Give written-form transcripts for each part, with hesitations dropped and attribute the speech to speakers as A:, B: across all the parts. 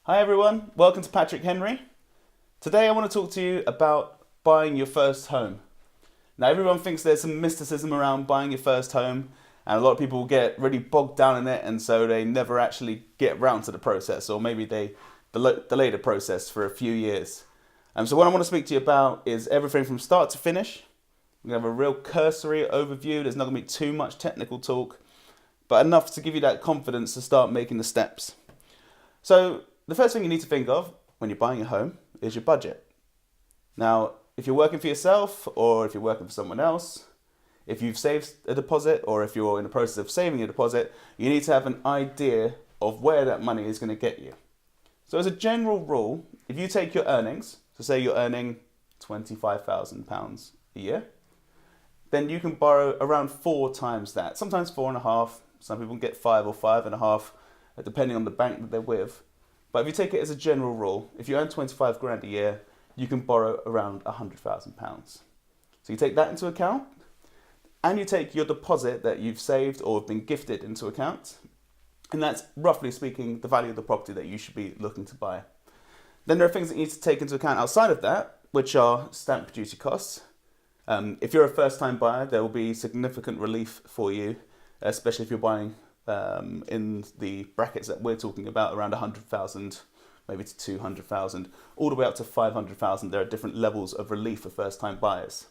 A: Hi everyone, welcome to Patrick Henry. Today I want to talk to you about buying your first home. Now everyone thinks there's some mysticism around buying your first home, and a lot of people get really bogged down in it, and so they never actually get around to the process, or maybe they delay the process for a few years. So what I want to speak to you about is everything from start to finish. We're going to have a real cursory overview. There's not going to be too much technical talk, but enough to give you that confidence to start making the steps. So the first thing you need to think of when you're buying a home is your budget. Now, if you're working for yourself or if you're working for someone else, if you've saved a deposit or if you're in the process of saving a deposit, you need to have an idea of where that money is going to get you. So as a general rule, if you take your earnings, so say you're earning £25,000 a year, then you can borrow around 4 times that. Sometimes 4.5, some people get 5 or 5.5, depending on the bank that they're with. But if you take it as a general rule, if you earn 25 grand a year, you can borrow around £100,000. So you take that into account, and you take your deposit that you've saved or been gifted into account, and that's roughly speaking the value of the property that you should be looking to buy. Then there are things that you need to take into account outside of that, which are stamp duty costs. If you're a first-time buyer, there will be significant relief for you, especially if you're buying in the brackets that we're talking about, around 100,000, maybe to 200,000, all the way up to 500,000. There are different levels of relief for first-time buyers.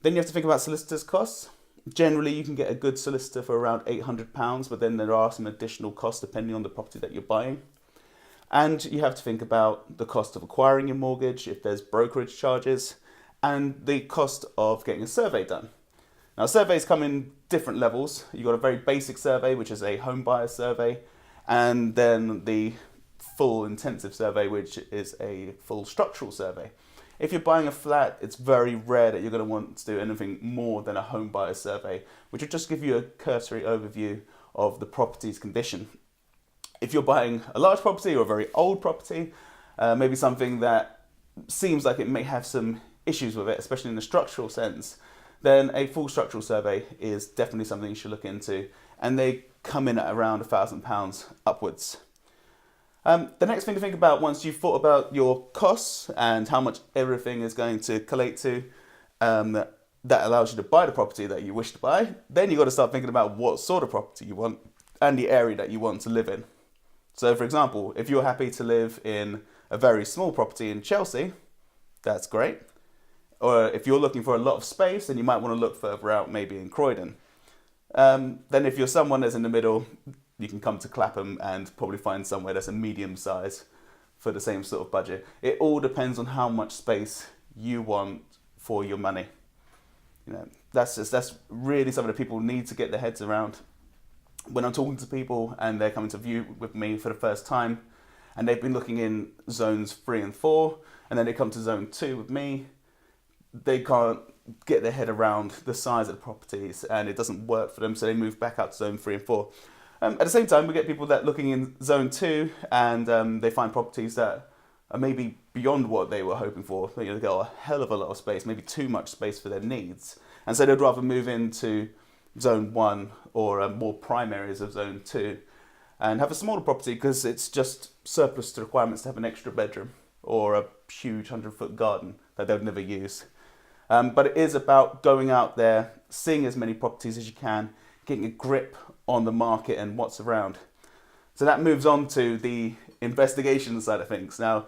A: Then you have to think about solicitors' costs. Generally, you can get a good solicitor for around £800, but then there are some additional costs depending on the property that you're buying. And you have to think about the cost of acquiring your mortgage, if there's brokerage charges, and the cost of getting a survey done. Now, surveys come in different levels. You've got a very basic survey, which is a home buyer survey, and then the full intensive survey, which is a full structural survey. If you're buying a flat, it's very rare that you're going to want to do anything more than a home buyer survey, which will just give you a cursory overview of the property's condition. If you're buying a large property or a very old property, maybe something that seems like it may have some issues with it, especially in the structural sense, then a full structural survey is definitely something you should look into, and they come in at around £1,000 upwards. The next thing to think about once you've thought about your costs and how much everything is going to collate to, that allows you to buy the property that you wish to buy, then you've got to start thinking about what sort of property you want and the area that you want to live in. So for example, if you're happy to live in a very small property in Chelsea, that's great. Or if you're looking for a lot of space, then you might want to look further out, maybe in Croydon. Then if you're someone that's in the middle, you can come to Clapham and probably find somewhere that's a medium size for the same sort of budget. It all depends on how much space you want for your money. That's really something that people need to get their heads around. When I'm talking to people and they're coming to view with me for the first time, and they've been looking in zones 3 and 4, and then they come to zone 2 with me, they can't get their head around the size of the properties and it doesn't work for them, so they move back out to zone 3 and 4. At the same time, we get people that looking in zone 2 and they find properties that are maybe beyond what they were hoping for. They got a hell of a lot of space, maybe too much space for their needs, and so they'd rather move into zone 1 or more prime areas of zone 2 and have a smaller property because it's just surplus to requirements to have an extra bedroom or a huge 100-foot garden that they'd never use. But it is about going out there, seeing as many properties as you can, getting a grip on the market and what's around. So that moves on to the investigation side of things. Now,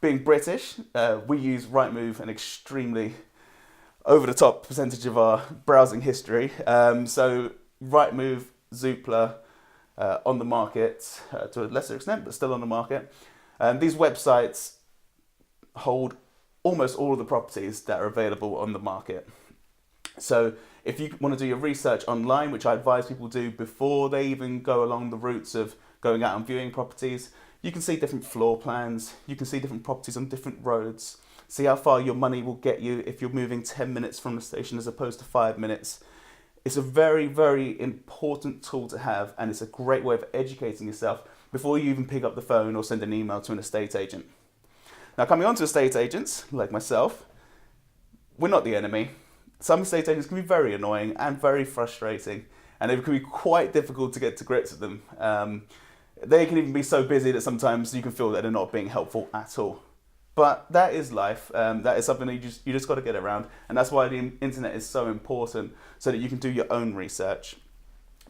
A: being British, we use Rightmove an extremely over-the-top percentage of our browsing history. So Rightmove, Zoopla, on the market to a lesser extent, but still on the market. These websites hold almost all of the properties that are available on the market. So if you want to do your research online, which I advise people do before they even go along the routes of going out and viewing properties, you can see different floor plans, you can see different properties on different roads, see how far your money will get you if you're moving 10 minutes from the station as opposed to 5 minutes. It's a very, very important tool to have, and it's a great way of educating yourself before you even pick up the phone or send an email to an estate agent. Now, coming on to estate agents, like myself, we're not the enemy. Some estate agents can be very annoying and very frustrating, and it can be quite difficult to get to grips with them. They can even be so busy that sometimes you can feel that they're not being helpful at all. But that is life. That is something that you just got to get around, and that's why the internet is so important, so that you can do your own research.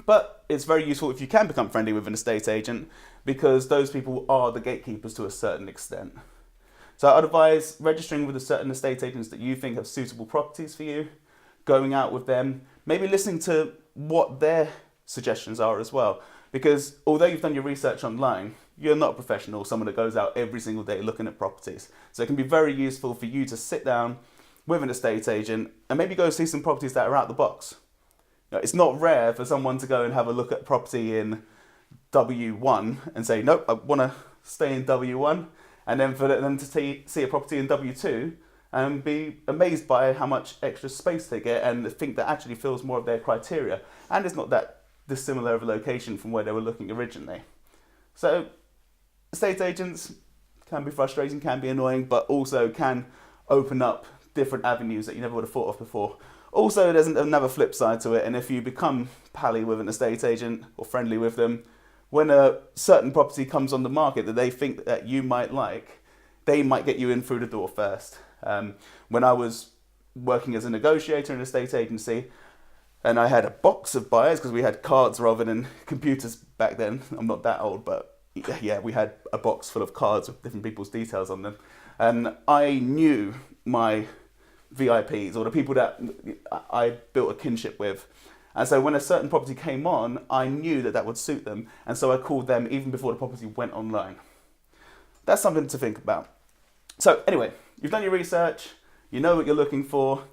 A: But it's very useful if you can become friendly with an estate agent, because those people are the gatekeepers to a certain extent. So I'd advise registering with a certain estate agents that you think have suitable properties for you, going out with them, maybe listening to what their suggestions are as well. Because although you've done your research online, you're not a professional, someone that goes out every single day looking at properties. So it can be very useful for you to sit down with an estate agent and maybe go see some properties that are out the box. It's not rare for someone to go and have a look at property in W1 and say, nope, I want to stay in W1, and then for them to see a property in W2 and be amazed by how much extra space they get and think that actually fills more of their criteria, and it's not that dissimilar of a location from where they were looking originally. So estate agents can be frustrating, can be annoying, but also can open up different avenues that you never would have thought of before. Also, there's another flip side to it, and if you become pally with an estate agent or friendly with them, when a certain property comes on the market that they think that you might like, they might get you in through the door first. When I was working as a negotiator in an estate agency, and I had a box of buyers, because we had cards rather than computers back then. I'm not that old, but yeah, we had a box full of cards with different people's details on them. And I knew my VIPs, or the people that I built a kinship with. And so when a certain property came on, I knew that that would suit them. And so I called them even before the property went online. That's something to think about. So anyway, you've done your research, you know what you're looking for.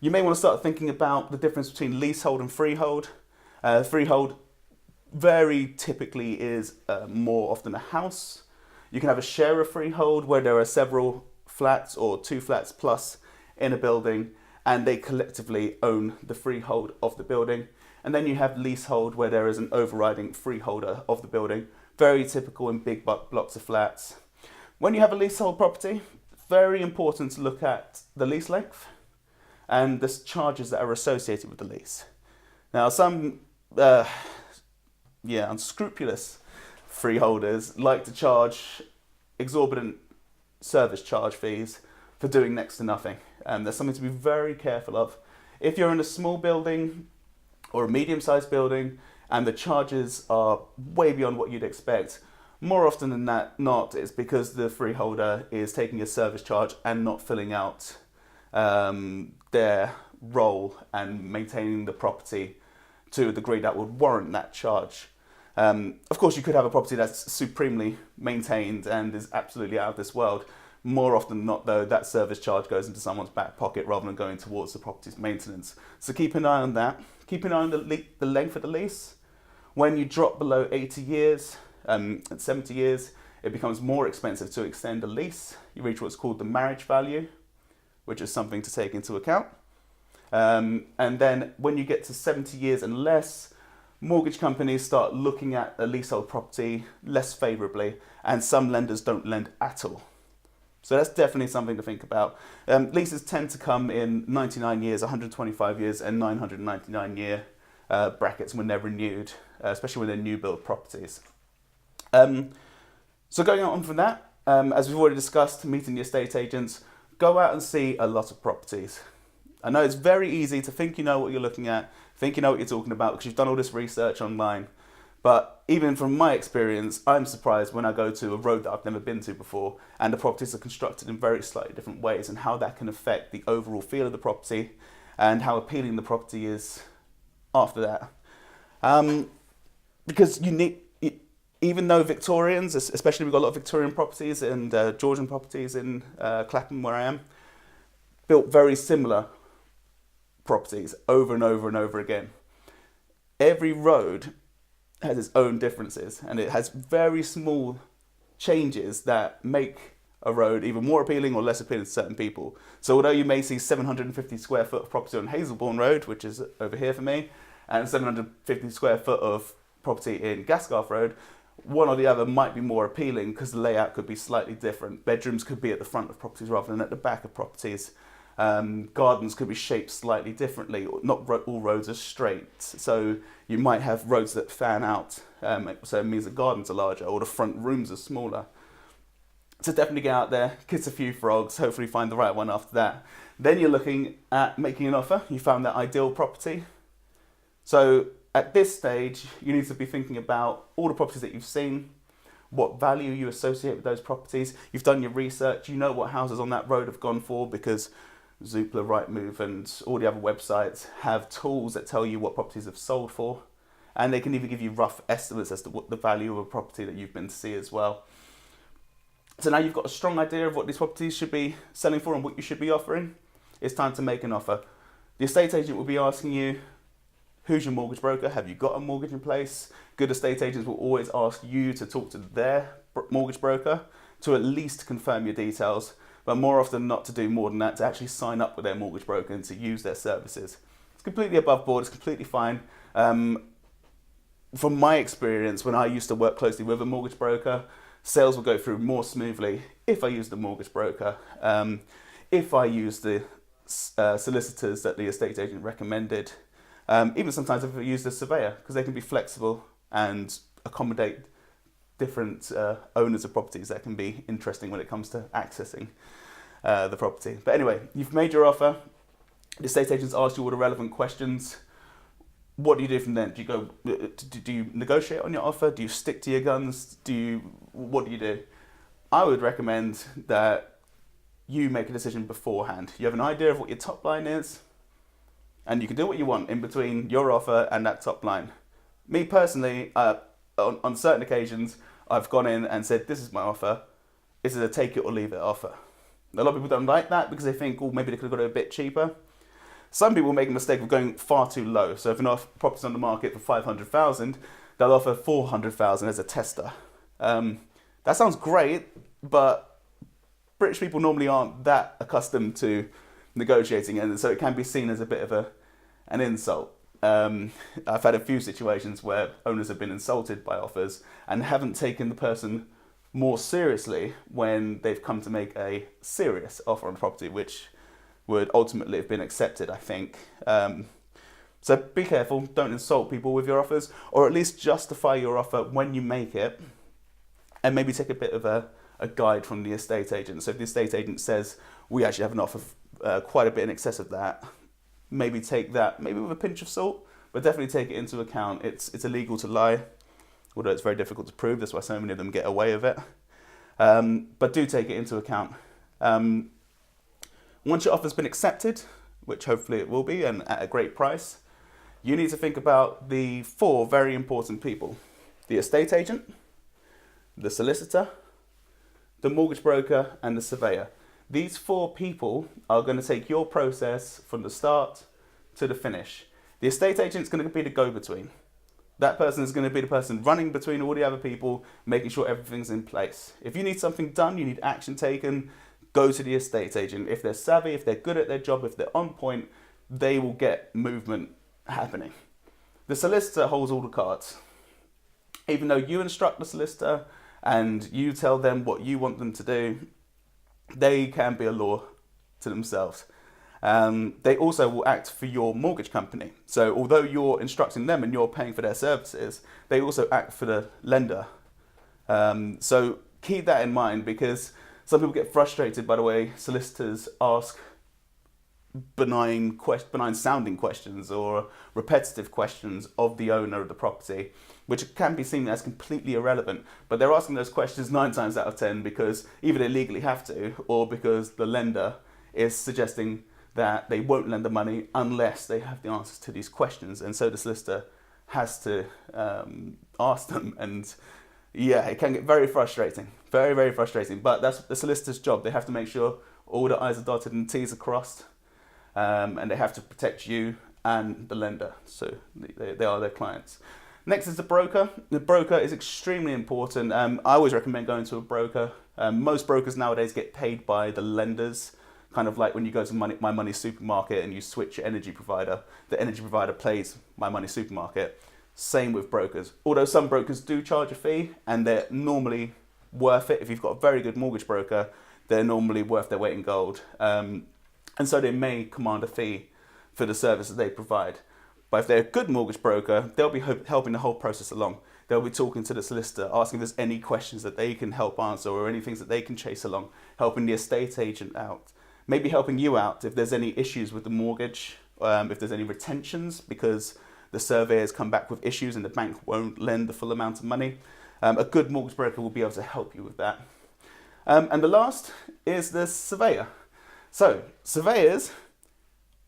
A: You may want to start thinking about the difference between leasehold and freehold. Freehold very typically is more often a house. You can have a share of freehold where there are several flats or 2 flats plus in a building, and they collectively own the freehold of the building. And then you have leasehold where there is an overriding freeholder of the building, very typical in big blocks of flats. When you have a leasehold property, very important to look at the lease length and the charges that are associated with the lease. Now, some unscrupulous freeholders like to charge exorbitant service charge fees for doing next to nothing. There's something to be very careful of. If you're in a small building or a medium-sized building and the charges are way beyond what you'd expect, more often than not, it's because the freeholder is taking a service charge and not filling out their role and maintaining the property to a degree that would warrant that charge. Of course, you could have a property that's supremely maintained and is absolutely out of this world. More often than not, though, that service charge goes into someone's back pocket rather than going towards the property's maintenance. So keep an eye on that. Keep an eye on the length of the lease. When you drop below 80 years, at 70 years, it becomes more expensive to extend a lease. You reach what's called the marriage value, which is something to take into account. And then when you get to 70 years and less, mortgage companies start looking at a leasehold property less favourably, and some lenders don't lend at all. So that's definitely something to think about. Leases tend to come in 99 years, 125 years, and 999-year brackets when they're renewed, especially when they're new build properties. So going on from that, as we've already discussed, meeting the estate agents, go out and see a lot of properties. I know it's very easy to think you know what you're looking at, think you know what you're talking about because you've done all this research online. But even from my experience, I'm surprised when I go to a road that I've never been to before and the properties are constructed in very slightly different ways, and how that can affect the overall feel of the property and how appealing the property is after that. Because you need, even though Victorians, especially we've got a lot of Victorian properties and Georgian properties in Clapham where I am, built very similar properties over and over and over again. Every road has its own differences, and it has very small changes that make a road either more appealing or less appealing to certain people. So although you may see 750 square foot of property on Hazelbourne Road, which is over here for me, and 750 square foot of property in Gasgarth Road, one or the other might be more appealing because the layout could be slightly different. Bedrooms could be at the front of properties rather than at the back of properties. Gardens could be shaped slightly differently. Not all roads are straight, so you might have roads that fan out So it means the gardens are larger or the front rooms are smaller. So definitely get out there, kiss a few frogs, hopefully find the right one after that. Then you're looking at making an offer. You found that ideal property. So at this stage, you need to be thinking about all the properties that you've seen, what value you associate with those properties. You've done your research, you know what houses on that road have gone for, because Zoopla, Rightmove and all the other websites have tools that tell you what properties have sold for, and they can even give you rough estimates as to what the value of a property that you've been to see as well. So now you've got a strong idea of what these properties should be selling for and what you should be offering. It's time to make an offer. The estate agent will be asking you, who's your mortgage broker? Have you got a mortgage in place? Good estate agents will always ask you to talk to their mortgage broker to at least confirm your details, but more often not to do more than that, to actually sign up with their mortgage broker and to use their services. It's completely above board, it's completely fine. From my experience, when I used to work closely with a mortgage broker, sales will go through more smoothly if I used the mortgage broker, if I used the solicitors that the estate agent recommended, even sometimes if I use a surveyor, because they can be flexible and accommodate different owners of properties that can be interesting when it comes to accessing the property. But anyway, you've made your offer. The estate agents ask you all the relevant questions. What do you do from then? Do you negotiate on your offer? Do you stick to your guns? What do you do? I would recommend that you make a decision beforehand. You have an idea of what your top line is, and you can do what you want in between your offer and that top line. Me personally, on certain occasions, I've gone in and said, this is my offer. This is a take it or leave it offer. A lot of people don't like that because they think, oh, maybe they could have got it a bit cheaper. Some people make a mistake of going far too low. So if an property's on the market for 500,000, they'll offer 400,000 as a tester. That sounds great, but British people normally aren't that accustomed to negotiating, and so it can be seen as a bit of an insult. I've had a few situations where owners have been insulted by offers and haven't taken the person more seriously when they've come to make a serious offer on the property, which would ultimately have been accepted, I think. So be careful, don't insult people with your offers, or at least justify your offer when you make it, and maybe take a bit of a guide from the estate agent. So if the estate agent says, we actually have an offer quite a bit in excess of that, maybe take that, maybe with a pinch of salt, but definitely take it into account. It's illegal to lie, although it's very difficult to prove. That's why so many of them get away with it. But do take it into account. Once your offer's been accepted, which hopefully it will be, and at a great price, you need to think about the 4 very important people: the estate agent, the solicitor, the mortgage broker, and the surveyor. These 4 people are going to take your process from the start to the finish. The estate agent is going to be the go-between. That person is going to be the person running between all the other people, making sure everything's in place. If you need something done, you need action taken, go to the estate agent. If they're savvy, if they're good at their job, if they're on point, they will get movement happening. The solicitor holds all the cards. Even though you instruct the solicitor and you tell them what you want them to do, they can be a law to themselves. They also will act for your mortgage company. So although you're instructing them and you're paying for their services, they also act for the lender. So keep that in mind, because some people get frustrated by the way solicitors ask benign sounding questions or repetitive questions of the owner of the property, which can be seen as completely irrelevant. But they're asking those questions 9 times out of 10 because either they legally have to, or because the lender is suggesting that they won't lend the money unless they have the answers to these questions. And so the solicitor has to ask them. And yeah, it can get very frustrating. Very, very frustrating. But that's the solicitor's job. They have to make sure all the I's are dotted and T's are crossed. And they have to protect you and the lender. So they are their clients. Next is the broker. The broker is extremely important. I always recommend going to a broker. Most brokers nowadays get paid by the lenders. Kind of like when you go to My Money Supermarket and you switch your energy provider, the energy provider pays My Money Supermarket. Same with brokers. Although some brokers do charge a fee, and they're normally worth it. If you've got a very good mortgage broker, they're normally worth their weight in gold. And so they may command a fee for the service that they provide. But if they're a good mortgage broker, they'll be helping the whole process along. they'll be talking to the solicitor, asking if there's any questions that they can help answer or any things that they can chase along, helping the estate agent out, maybe helping you out if there's any issues with the mortgage, if there's any retentions because the surveyors come back with issues and the bank won't lend the full amount of money. A good mortgage broker will be able to help you with that. And the last is the surveyor. So surveyors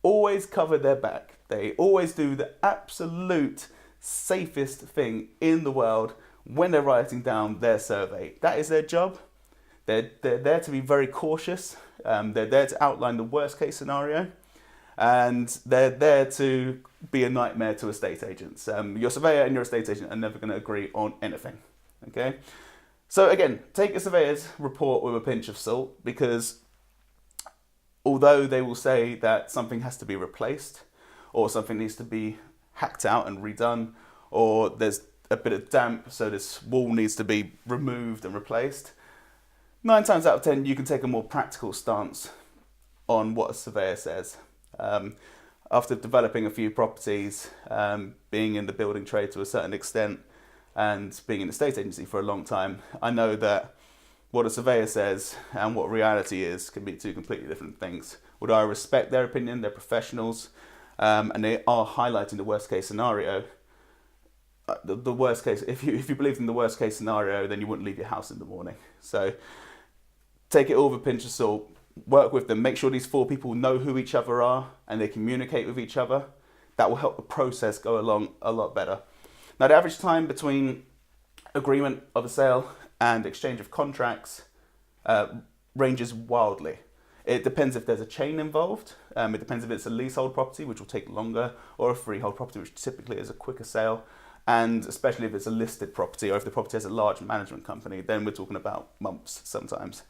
A: always cover their back. They always do the absolute safest thing in the world when they're writing down their survey. That is their job. They're there to be very cautious. They're there to outline the worst case scenario. And they're there to be a nightmare to estate agents. Your surveyor and your estate agent are never going to agree on anything. Okay? So again, take a surveyor's report with a pinch of salt, because although they will say that something has to be replaced or something needs to be hacked out and redone, or there's a bit of damp so this wall needs to be removed and replaced, 9 times out of 10 you can take a more practical stance on what a surveyor says. After developing a few properties, being in the building trade to a certain extent, and being in the estate agency for a long time, I know that what a surveyor says and what reality is can be two completely different things. Although I respect their opinion, they're professionals, and they are highlighting the worst case scenario. The worst case, if you believed in the worst case scenario, then you wouldn't leave your house in the morning. So take it all with a pinch of salt, work with them, make sure these 4 people know who each other are and they communicate with each other. That will help the process go along a lot better. Now, the average time between agreement of a sale and exchange of contracts ranges wildly. It depends if there's a chain involved. It depends if it's a leasehold property, which will take longer, or a freehold property, which typically is a quicker sale. And especially if it's a listed property, or if the property has a large management company, then we're talking about months sometimes.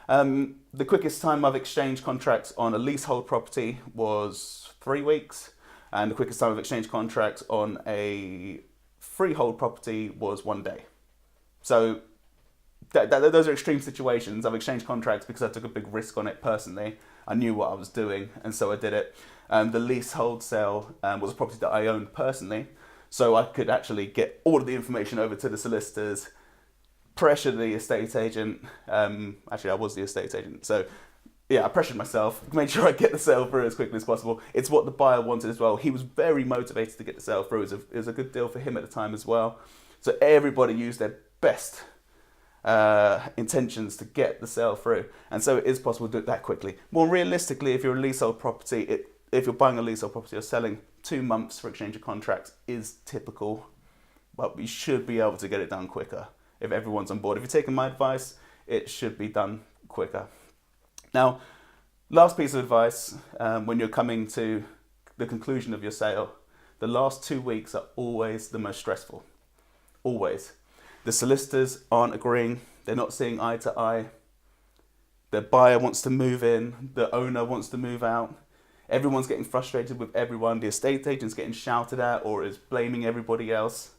A: The quickest time I've exchanged contracts on a leasehold property was 3 weeks, and the quickest time I've exchanged contracts on a freehold property was 1 day. So those are extreme situations. I've exchanged contracts because I took a big risk on it personally. I knew what I was doing, and so I did it. The leasehold sale was a property that I owned personally, so I could actually get all of the information over to the solicitors, pressure the estate agent. Actually, I was the estate agent, so yeah, I pressured myself, made sure I get the sale through as quickly as possible. It's what the buyer wanted as well. He was very motivated to get the sale through. It was a good deal for him at the time as well. So everybody used their best intentions to get the sale through. And so it is possible to do it that quickly. More realistically, if you're a leasehold property, if you're buying a leasehold property or selling, 2 months for exchange of contracts is typical. But we should be able to get it done quicker if everyone's on board. If you're taking my advice, it should be done quicker. Now, last piece of advice, when you're coming to the conclusion of your sale, the last 2 weeks are always the most stressful. Always. The solicitors aren't agreeing. They're not seeing eye to eye. The buyer wants to move in. The owner wants to move out. Everyone's getting frustrated with everyone. The estate agent's getting shouted at or is blaming everybody else.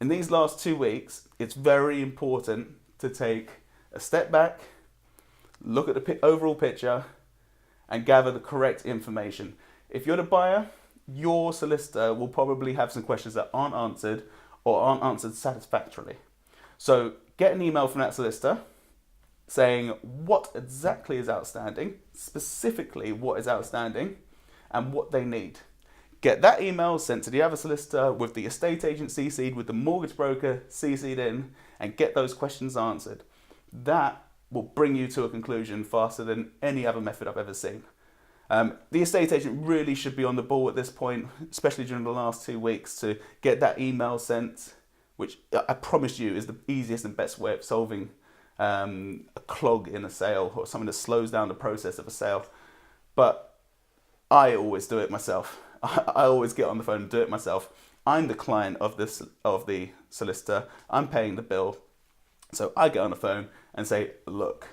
A: In these last 2 weeks, it's very important to take a step back, look at the overall picture, and gather the correct information. If you're the buyer, your solicitor will probably have some questions that aren't answered or aren't answered satisfactorily. So get an email from that solicitor saying what exactly is outstanding, specifically what is outstanding, and what they need. Get that email sent to the other solicitor with the estate agent CC'd, with the mortgage broker CC'd in, and get those questions answered. That will bring you to a conclusion faster than any other method I've ever seen. The estate agent really should be on the ball at this point, especially during the last 2 weeks, to get that email sent, which I promise you is the easiest and best way of solving a clog in a sale or something that slows down the process of a sale. But I always do it myself. I always get on the phone and do it myself. I'm the client of the solicitor. I'm paying the bill. So I get on the phone and say, look,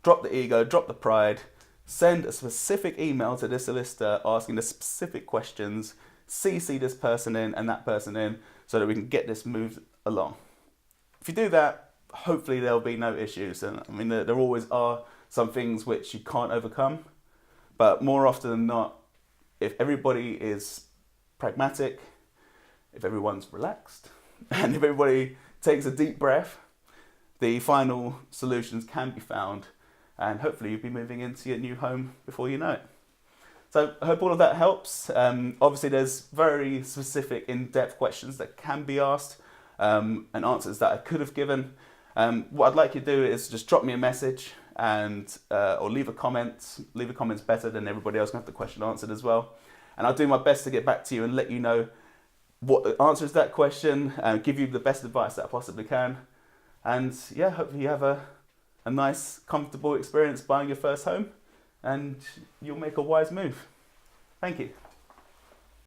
A: drop the ego, drop the pride, send a specific email to this solicitor asking the specific questions, CC this person in and that person in so that we can get this moved along. If you do that, hopefully there'll be no issues. And I mean, there always are some things which you can't overcome, but more often than not, if everybody is pragmatic, if everyone's relaxed, and if everybody takes a deep breath, the final solutions can be found, and hopefully you'll be moving into your new home before you know it. So I hope all of that helps. Obviously there's very specific in-depth questions that can be asked, and answers that I could have given. What I'd like you to do is just drop me a message and or leave a comment. Leave a comment's better, than everybody else can have the question answered as well. And I'll do my best to get back to you and let you know what the answer is to that question, and give you the best advice that I possibly can. And yeah, hopefully you have a nice, comfortable experience buying your first home, and you'll make a wise move. Thank you.